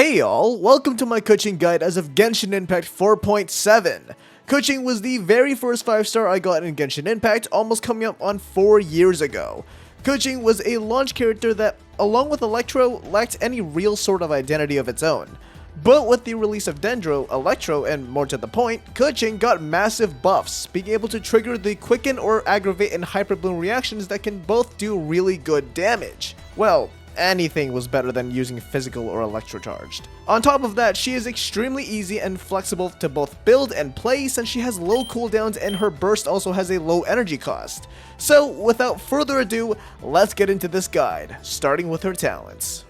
Hey y'all, welcome to my Keqing guide as of Genshin Impact 4.7. Keqing was the very first 5-star I got in Genshin Impact, almost coming up on 4 years ago. Keqing was a launch character that, along with Electro, lacked any real sort of identity of its own. But with the release of Dendro, Electro, and more to the point, Keqing got massive buffs, being able to trigger the Quicken or Aggravate and Hyperbloom reactions that can both do really good damage. Well, anything was better than using physical or electrocharged. On top of that, she is extremely easy and flexible to both build and play since she has low cooldowns and her burst also has a low energy cost. So without further ado, let's get into this guide, starting with her talents.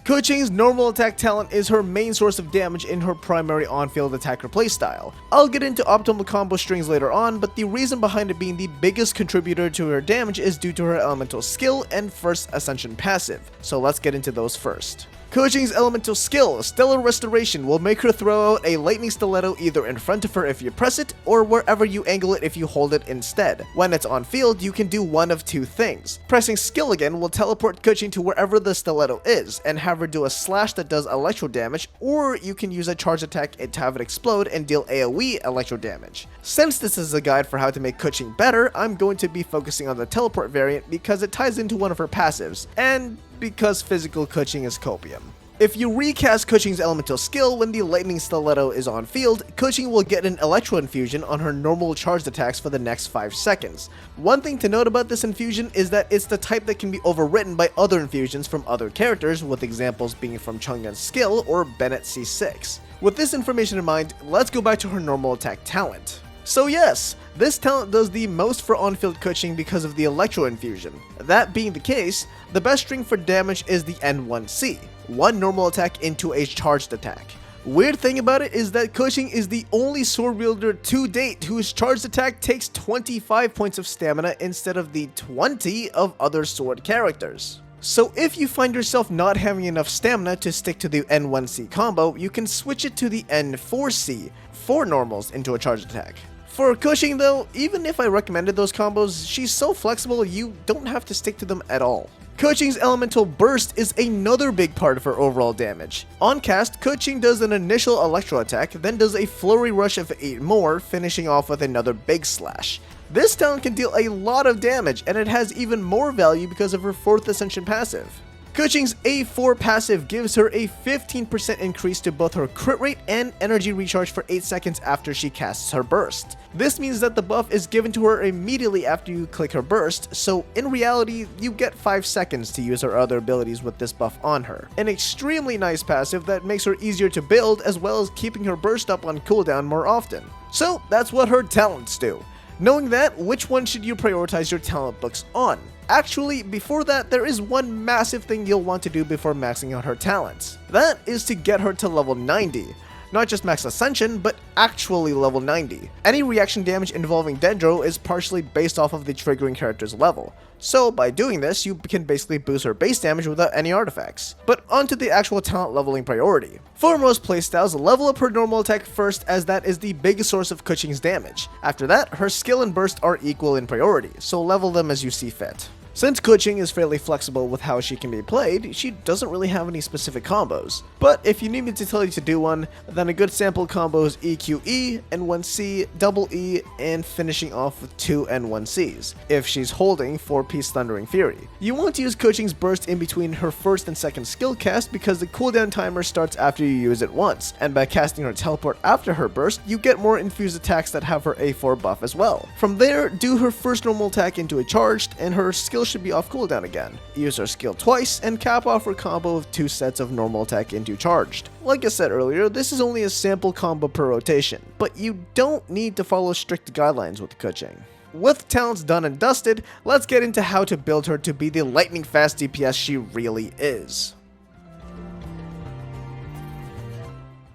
Keqing's normal attack talent is her main source of damage in her primary on-field attacker playstyle. I'll get into optimal combo strings later on, but the reason behind it being the biggest contributor to her damage is due to her elemental skill and first ascension passive, so let's get into those first. Keqing's elemental skill, Stellar Restoration, will make her throw out a lightning stiletto either in front of her if you press it, or wherever you angle it if you hold it instead. When it's on field, you can do one of two things. Pressing skill again will teleport Keqing to wherever the stiletto is, and have her do a slash that does electro damage, or you can use a charge attack to have it explode and deal AoE electro damage. Since this is a guide for how to make Keqing better, I'm going to be focusing on the teleport variant because it ties into one of her passives, and because physical Keqing is copium. If you recast Keqing's elemental skill when the lightning stiletto is on field, Keqing will get an electro infusion on her normal charged attacks for the next 5 seconds. One thing to note about this infusion is that it's the type that can be overwritten by other infusions from other characters, with examples being from Chang'en's skill or Bennett C6. With this information in mind, let's go back to her normal attack talent. So yes, this talent does the most for on-field Keqing because of the electro infusion. That being the case, the best string for damage is the N1C, one normal attack into a charged attack. Weird thing about it is that Keqing is the only sword wielder to date whose charged attack takes 25 points of stamina instead of the 20 of other sword characters. So if you find yourself not having enough stamina to stick to the N1C combo, you can switch it to the N4C, 4 normals into a charged attack. For Keqing though, even if I recommended those combos, she's so flexible you don't have to stick to them at all. Keqing's elemental burst is another big part of her overall damage. On cast, Keqing does an initial electro attack, then does a flurry rush of 8 more, finishing off with another big slash. This talent can deal a lot of damage, and it has even more value because of her 4th ascension passive. Keqing's A4 passive gives her a 15% increase to both her crit rate and energy recharge for 8 seconds after she casts her burst. This means that the buff is given to her immediately after you click her burst, so in reality, you get 5 seconds to use her other abilities with this buff on her. An extremely nice passive that makes her easier to build as well as keeping her burst up on cooldown more often. So that's what her talents do. Knowing that, which one should you prioritize your talent books on? Actually, before that, there is one massive thing you'll want to do before maxing out her talents. That is to get her to level 90. Not just max ascension, but actually level 90. Any reaction damage involving Dendro is partially based off of the triggering character's level. So by doing this, you can basically boost her base damage without any artifacts. But onto the actual talent leveling priority. For most playstyles, level up her normal attack first as that is the biggest source of Keqing's damage. After that, her skill and burst are equal in priority, so level them as you see fit. Since Keqing is fairly flexible with how she can be played, she doesn't really have any specific combos. But if you need me to tell you to do one, then a good sample combo is EQE, N1C, double E, and finishing off with 2 N1Cs, if she's holding 4-piece Thundering Fury. You want to use Keqing's burst in between her first and second skill cast because the cooldown timer starts after you use it once, and by casting her teleport after her burst, you get more infused attacks that have her A4 buff as well. From there, do her first normal attack into a charged, and her skill should be off cooldown again. Use her skill twice and cap off her combo of 2 sets of normal attack into charged. Like I said earlier, this is only a sample combo per rotation, but you don't need to follow strict guidelines with Keqing. With talents done and dusted, let's get into how to build her to be the lightning fast DPS she really is.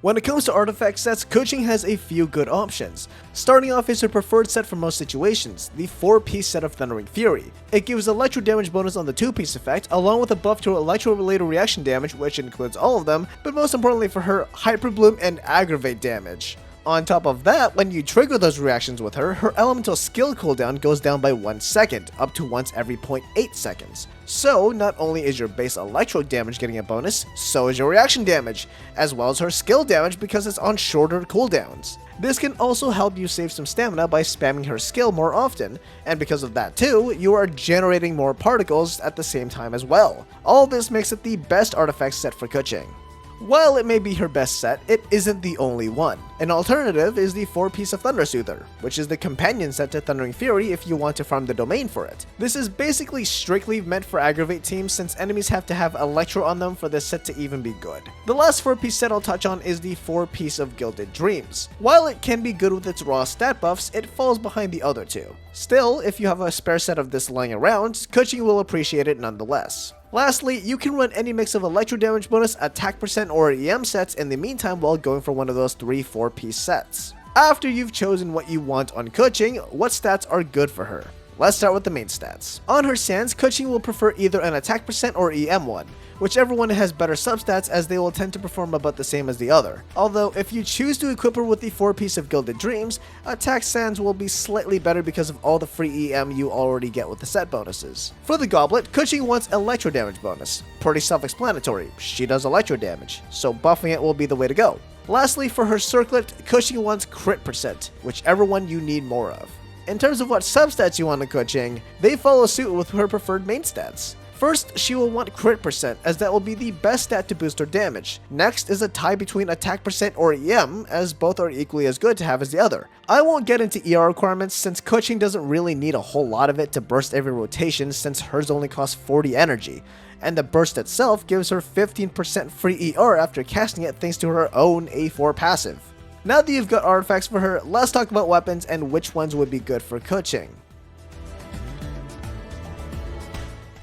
When it comes to artifact sets, Keqing has a few good options. Starting off is her preferred set for most situations, the 4-piece set of Thundering Fury. It gives electro damage bonus on the 2-piece effect, along with a buff to electro-related reaction damage, which includes all of them, but most importantly for her, Hyperbloom and Aggravate damage. On top of that, when you trigger those reactions with her, her elemental skill cooldown goes down by 1 second, up to once every 0.8 seconds. So, not only is your base electro damage getting a bonus, so is your reaction damage, as well as her skill damage because it's on shorter cooldowns. This can also help you save some stamina by spamming her skill more often, and because of that too, you are generating more particles at the same time as well. All this makes it the best artifact set for Keqing. While it may be her best set, it isn't the only one. An alternative is the 4-piece of Thunder Soother, which is the companion set to Thundering Fury if you want to farm the domain for it. This is basically strictly meant for Aggravate teams since enemies have to have Electro on them for this set to even be good. The last 4-piece set I'll touch on is the 4-piece of Gilded Dreams. While it can be good with its raw stat buffs, it falls behind the other two. Still, if you have a spare set of this lying around, Keqing will appreciate it nonetheless. Lastly, you can run any mix of electro damage bonus, attack percent, or EM sets in the meantime while going for one of those 3 4-piece sets. After you've chosen what you want on Keqing, what stats are good for her? Let's start with the main stats. On her sands, Keqing will prefer either an attack percent or EM one, whichever one has better substats as they will tend to perform about the same as the other. Although if you choose to equip her with the 4-piece of Gilded Dreams, attack sands will be slightly better because of all the free EM you already get with the set bonuses. For the goblet, Keqing wants electro damage bonus. Pretty self-explanatory, she does electro damage, so buffing it will be the way to go. Lastly, for her circlet, Keqing wants crit percent, whichever one you need more of. In terms of what substats you want on Keqing, they follow suit with her preferred main stats. First, she will want crit percent, as that will be the best stat to boost her damage. Next is a tie between attack percent or EM, as both are equally as good to have as the other. I won't get into ER requirements since Keqing doesn't really need a whole lot of it to burst every rotation since hers only costs 40 energy, and the burst itself gives her 15% free ER after casting it thanks to her own A4 passive. Now that you've got artifacts for her, let's talk about weapons and which ones would be good for Keqing.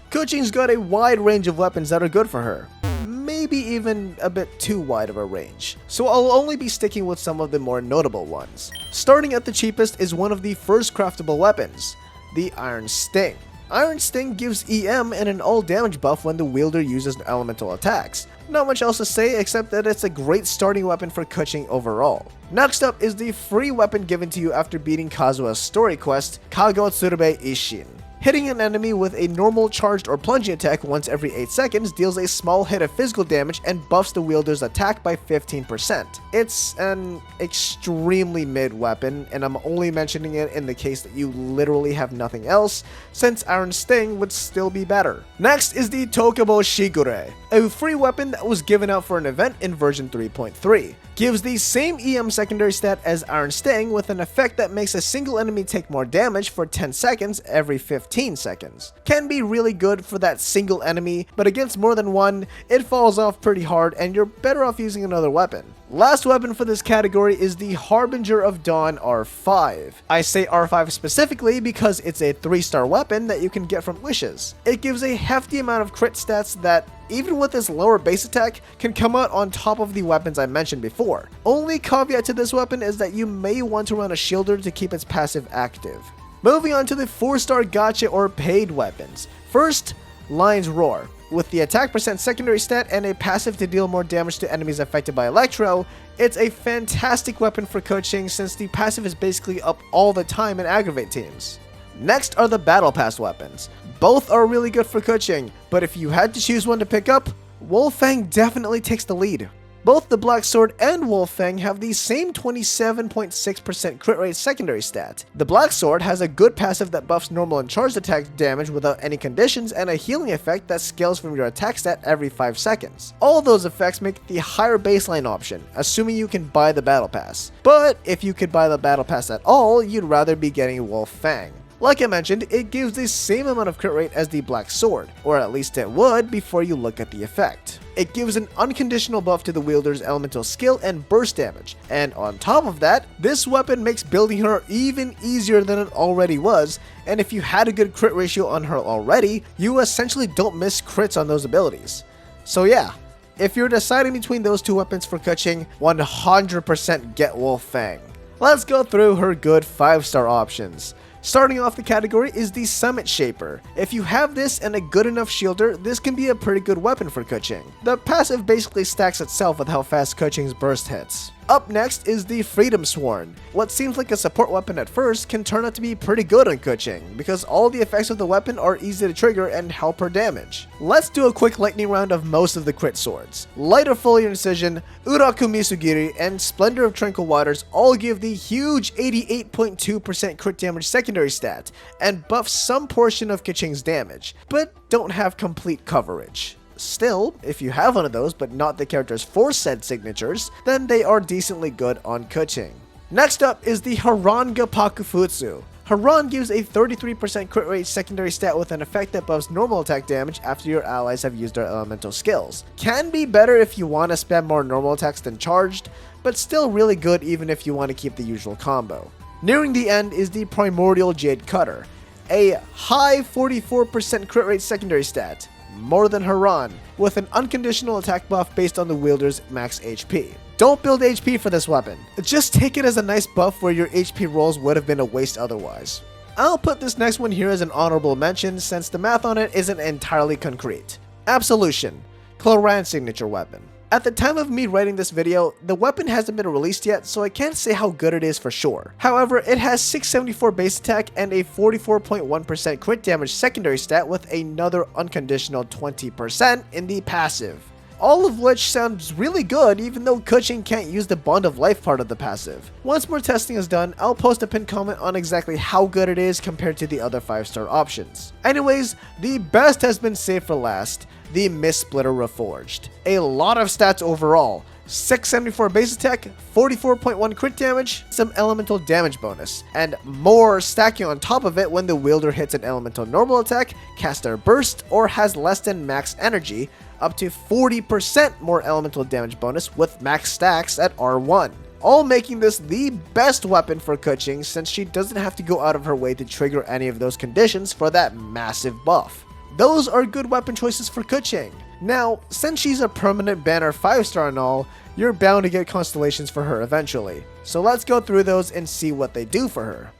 Keqing's got a wide range of weapons that are good for her, maybe even a bit too wide of a range, so I'll only be sticking with some of the more notable ones. Starting at the cheapest is one of the first craftable weapons, the Iron Sting. Iron Sting gives EM and an all damage buff when the wielder uses elemental attacks. Not much else to say except that it's a great starting weapon for Keqing overall. Next up is the free weapon given to you after beating Kazuha's story quest, Kago Tsurube Ishin. Hitting an enemy with a normal charged or plunging attack once every 8 seconds deals a small hit of physical damage and buffs the wielder's attack by 15%. It's an extremely mid weapon, and I'm only mentioning it in the case that you literally have nothing else, since Iron Sting would still be better. Next is the Tokubo Shigure, a free weapon that was given out for an event in version 3.3. Gives the same EM secondary stat as Iron Sting with an effect that makes a single enemy take more damage for 10 seconds every 15 seconds. Can be really good for that single enemy, but against more than one, it falls off pretty hard and you're better off using another weapon. Last weapon for this category is the Harbinger of Dawn R5. I say R5 specifically because it's a 3-star weapon that you can get from wishes. It gives a hefty amount of crit stats that, even with its lower base attack, can come out on top of the weapons I mentioned before. Only caveat to this weapon is that you may want to run a shielder to keep its passive active. Moving on to the 4-star gacha or paid weapons. First, Lion's Roar. With the attack percent secondary stat and a passive to deal more damage to enemies affected by Electro, it's a fantastic weapon for Keqing since the passive is basically up all the time in Aggravate teams. Next are the Battle Pass weapons. Both are really good for Keqing, but if you had to choose one to pick up, Wolfang definitely takes the lead. Both the Black Sword and Wolfang have the same 27.6% crit rate secondary stat. The Black Sword has a good passive that buffs normal and charged attack damage without any conditions and a healing effect that scales from your attack stat every 5 seconds. All those effects make it the higher baseline option, assuming you can buy the Battle Pass. But if you could buy the Battle Pass at all, you'd rather be getting Wolfang. Like I mentioned, it gives the same amount of crit rate as the Black Sword, or at least it would before you look at the effect. It gives an unconditional buff to the wielder's elemental skill and burst damage, and on top of that, this weapon makes building her even easier than it already was, and if you had a good crit ratio on her already, you essentially don't miss crits on those abilities. So yeah, if you're deciding between those two weapons for Keqing, 100% get Wolfang. Let's go through her good 5-star options. Starting off the category is the Summit Shaper. If you have this and a good enough shielder, this can be a pretty good weapon for Keqing. The passive basically stacks itself with how fast Keqing's burst hits. Up next is the Freedom Sworn. What seems like a support weapon at first can turn out to be pretty good on Keqing, because all the effects of the weapon are easy to trigger and help her damage. Let's do a quick lightning round of most of the crit swords. Light of Foliar Incision, Uraku Misugiri, and Splendor of Tranquil Waters all give the huge 88.2% crit damage secondary stat, and buff some portion of Keqing's damage, but don't have complete coverage. Still, if you have one of those but not the character's force said signatures, then they are decently good on Keqing. Next up is the Haranga Pakufutsu. Haran gives a 33% crit rate secondary stat with an effect that buffs normal attack damage after your allies have used their elemental skills. Can be better if you want to spam more normal attacks than charged, but still really good even if you want to keep the usual combo. Nearing the end is the Primordial Jade Cutter, a high 44% crit rate secondary stat, more than Haran, with an unconditional attack buff based on the wielder's max HP. Don't build HP for this weapon, just take it as a nice buff where your HP rolls would have been a waste otherwise. I'll put this next one here as an honorable mention since the math on it isn't entirely concrete. Absolution, Cloran's signature weapon. At the time of me writing this video, the weapon hasn't been released yet, so I can't say how good it is for sure. However, it has 674 base attack and a 44.1% crit damage secondary stat with another unconditional 20% in the passive. All of which sounds really good even though Keqing can't use the Bond of Life part of the passive. Once more testing is done, I'll post a pinned comment on exactly how good it is compared to the other 5-star options. Anyways, the best has been saved for last, the Mist Splitter Reforged. A lot of stats overall. 674 base attack, 44.1 crit damage, some elemental damage bonus, and more stacking on top of it when the wielder hits an elemental normal attack, caster burst, or has less than max energy, up to 40% more elemental damage bonus with max stacks at R1. All making this the best weapon for Keqing since she doesn't have to go out of her way to trigger any of those conditions for that massive buff. Those are good weapon choices for Keqing. Now, since she's a permanent banner 5-star and all, you're bound to get constellations for her eventually. So let's go through those and see what they do for her.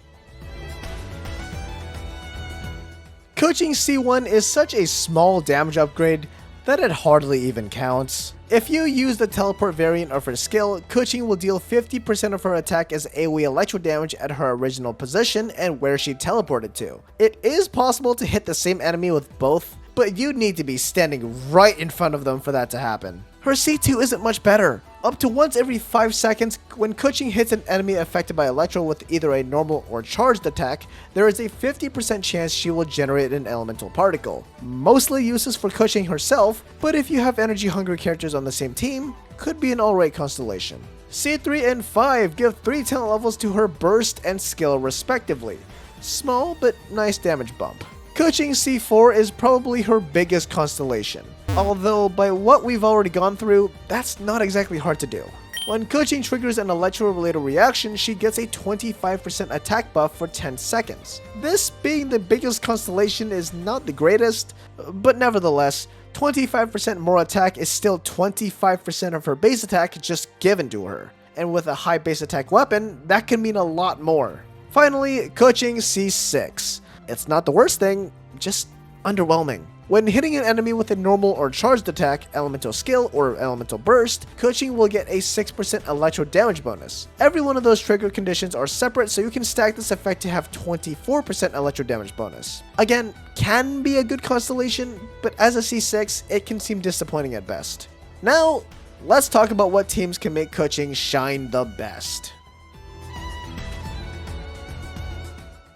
Keqing C1 is such a small damage upgrade that it hardly even counts. If you use the teleport variant of her skill, Keqing will deal 50% of her attack as AoE electro damage at her original position and where she teleported to. It is possible to hit the same enemy with both, but you'd need to be standing right in front of them for that to happen. Her C2 isn't much better. Up to once every 5 seconds, when Keqing hits an enemy affected by Electro with either a normal or charged attack, there is a 50% chance she will generate an elemental particle. Mostly useless for Keqing herself, but if you have energy hungry characters on the same team, could be an alright constellation. C3 and 5 give 3 talent levels to her burst and skill respectively. Small but nice damage bump. Keqing C4 is probably her biggest constellation, although by what we've already gone through, that's not exactly hard to do. When Keqing triggers an electro-related reaction, she gets a 25% attack buff for 10 seconds. This being the biggest constellation is not the greatest, but nevertheless, 25% more attack is still 25% of her base attack just given to her. And with a high base attack weapon, that can mean a lot more. Finally, Keqing C6. It's not the worst thing, just underwhelming. When hitting an enemy with a normal or charged attack, elemental skill, or elemental burst, Keqing will get a 6% electro damage bonus. Every one of those trigger conditions are separate, so you can stack this effect to have 24% electro damage bonus. Again, can be a good constellation, but as a C6, it can seem disappointing at best. Now, let's talk about what teams can make Keqing shine the best.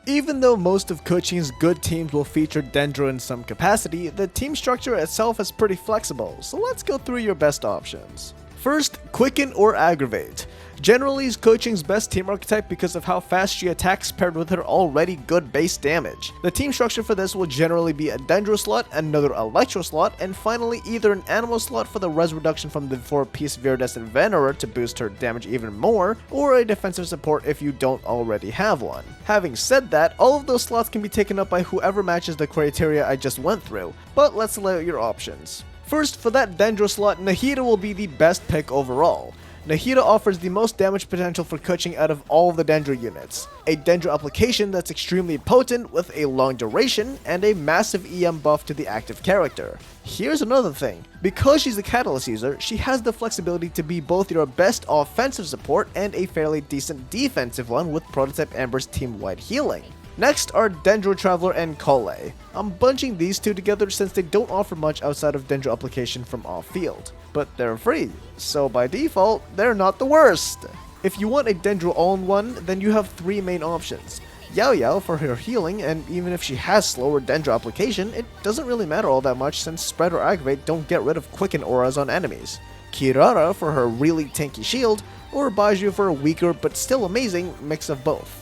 Even though most of Keqing's good teams will feature Dendro in some capacity, the team structure itself is pretty flexible, so let's go through your best options. First, Quicken or Aggravate. Generally is Keqing's best team archetype because of how fast she attacks paired with her already good base damage. The team structure for this will generally be a Dendro slot, another Electro slot, and finally either an Animal slot for the res reduction from the 4-piece Viridescent Venerer to boost her damage even more, or a defensive support if you don't already have one. Having said that, all of those slots can be taken up by whoever matches the criteria I just went through, but let's lay out your options. First, for that Dendro slot, Nahida will be the best pick overall. Nahida offers the most damage potential for Keqing out of all of the Dendro units. A Dendro application that's extremely potent with a long duration, and a massive EM buff to the active character. Here's another thing. Because she's a Catalyst user, she has the flexibility to be both your best offensive support and a fairly decent defensive one with Prototype Amber's team-wide healing. Next are Dendro Traveler and Kole. I'm bunching these two together since they don't offer much outside of Dendro application from off-field. But they're free, so by default, they're not the worst. If you want a Dendro all-in-one, then you have three main options. Yao for her healing, and even if she has slower Dendro application, it doesn't really matter all that much since Spread or Aggravate don't get rid of quicken auras on enemies. Kirara for her really tanky shield, or Baiju for a weaker but still amazing mix of both.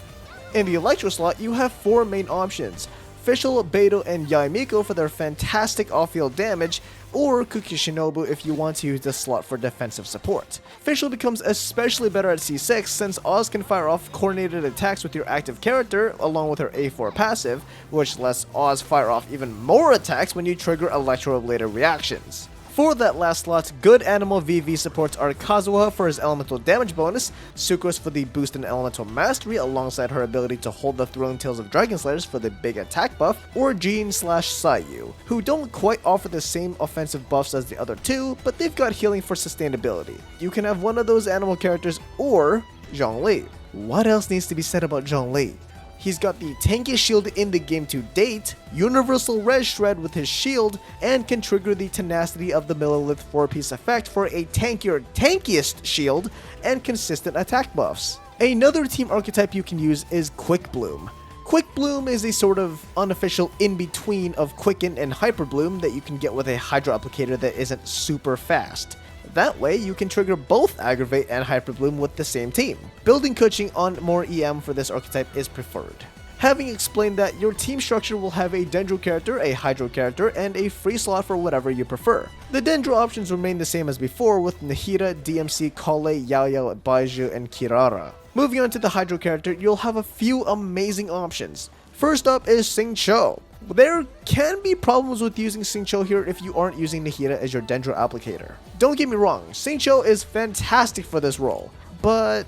In the Electro slot, you have four main options: Fischl, Beidou, and Yaimiko for their fantastic off-field damage, or Kuki Shinobu if you want to use this slot for defensive support. Fischl becomes especially better at C6 since Oz can fire off coordinated attacks with your active character along with her A4 passive, which lets Oz fire off even more attacks when you trigger electro-related reactions. For that last slot, good animal VV supports are Kazuha for his elemental damage bonus, Sucrose for the boost in elemental mastery alongside her ability to hold the thrown tails of Dragon Slayers for the big attack buff, or Jean/Sayu, who don't quite offer the same offensive buffs as the other two, but they've got healing for sustainability. You can have one of those animal characters or Zhongli. What else needs to be said about Zhongli? He's got the tankiest shield in the game to date, universal res shred with his shield, and can trigger the tenacity of the Millilith 4-piece effect for a tankiest shield and consistent attack buffs. Another team archetype you can use is Quickbloom. Quickbloom is a sort of unofficial in-between of Quicken and Hyperbloom that you can get with a Hydro applicator that isn't super fast. That way, you can trigger both Aggravate and Hyperbloom with the same team. Building Keqing on more EM for this archetype is preferred. Having explained that, your team structure will have a Dendro character, a Hydro character, and a free slot for whatever you prefer. The Dendro options remain the same as before with Nahida, DMC, Kole, Yao, Baiju, and Kirara. Moving on to the Hydro character, you'll have a few amazing options. First up is Xingqiu. There can be problems with using Xingqiu here if you aren't using Nahida as your Dendro applicator. Don't get me wrong, Xingqiu is fantastic for this role, but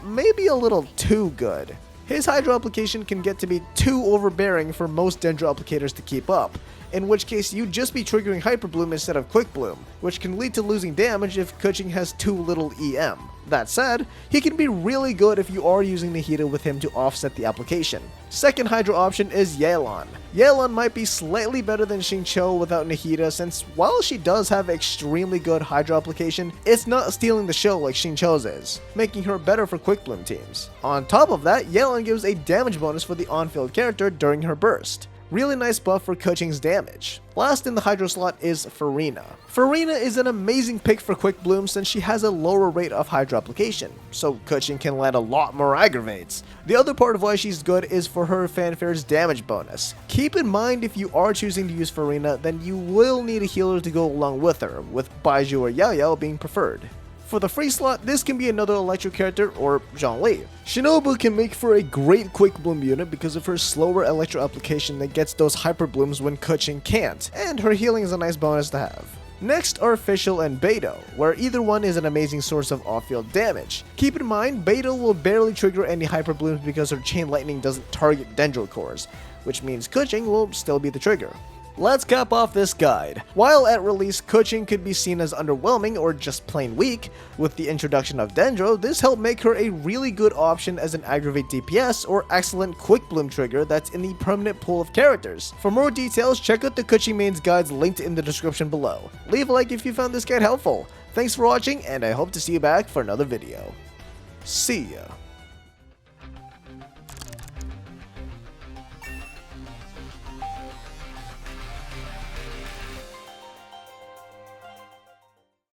maybe a little too good. His Hydro application can get to be too overbearing for most Dendro applicators to keep up, in which case you'd just be triggering Hyperbloom instead of Quickbloom, which can lead to losing damage if Keqing has too little EM. That said, he can be really good if you are using Nahida with him to offset the application. Second Hydro option is Yelan. Yelan might be slightly better than Xingqiu without Nahida since while she does have extremely good Hydro application, it's not stealing the show like Xingqiu's is, making her better for Quickbloom teams. On top of that, Yelan gives a damage bonus for the on-field character during her burst. Really nice buff for Keqing's damage. Last in the Hydro slot is Furina. Furina is an amazing pick for Quickbloom since she has a lower rate of Hydro application, so Keqing can land a lot more Aggravates. The other part of why she's good is for her Fanfare's damage bonus. Keep in mind if you are choosing to use Furina, then you will need a healer to go along with her, with Baiju or Yao being preferred. For the free slot, this can be another Electro character or Zhongli. Shinobu can make for a great Quickbloom unit because of her slower Electro application that gets those Hyperblooms when Keqing can't, and her healing is a nice bonus to have. Next are Fischl and Beidou, where either one is an amazing source of off-field damage. Keep in mind, Beidou will barely trigger any Hyperblooms because her Chain Lightning doesn't target Dendro cores, which means Keqing will still be the trigger. Let's cap off this guide. While at release, Keqing could be seen as underwhelming or just plain weak, with the introduction of Dendro, this helped make her a really good option as an Aggravate DPS or excellent Quickbloom trigger that's in the permanent pool of characters. For more details, check out the KeqingMains Guides linked in the description below. Leave a like if you found this guide helpful. Thanks for watching, and I hope to see you back for another video. See ya.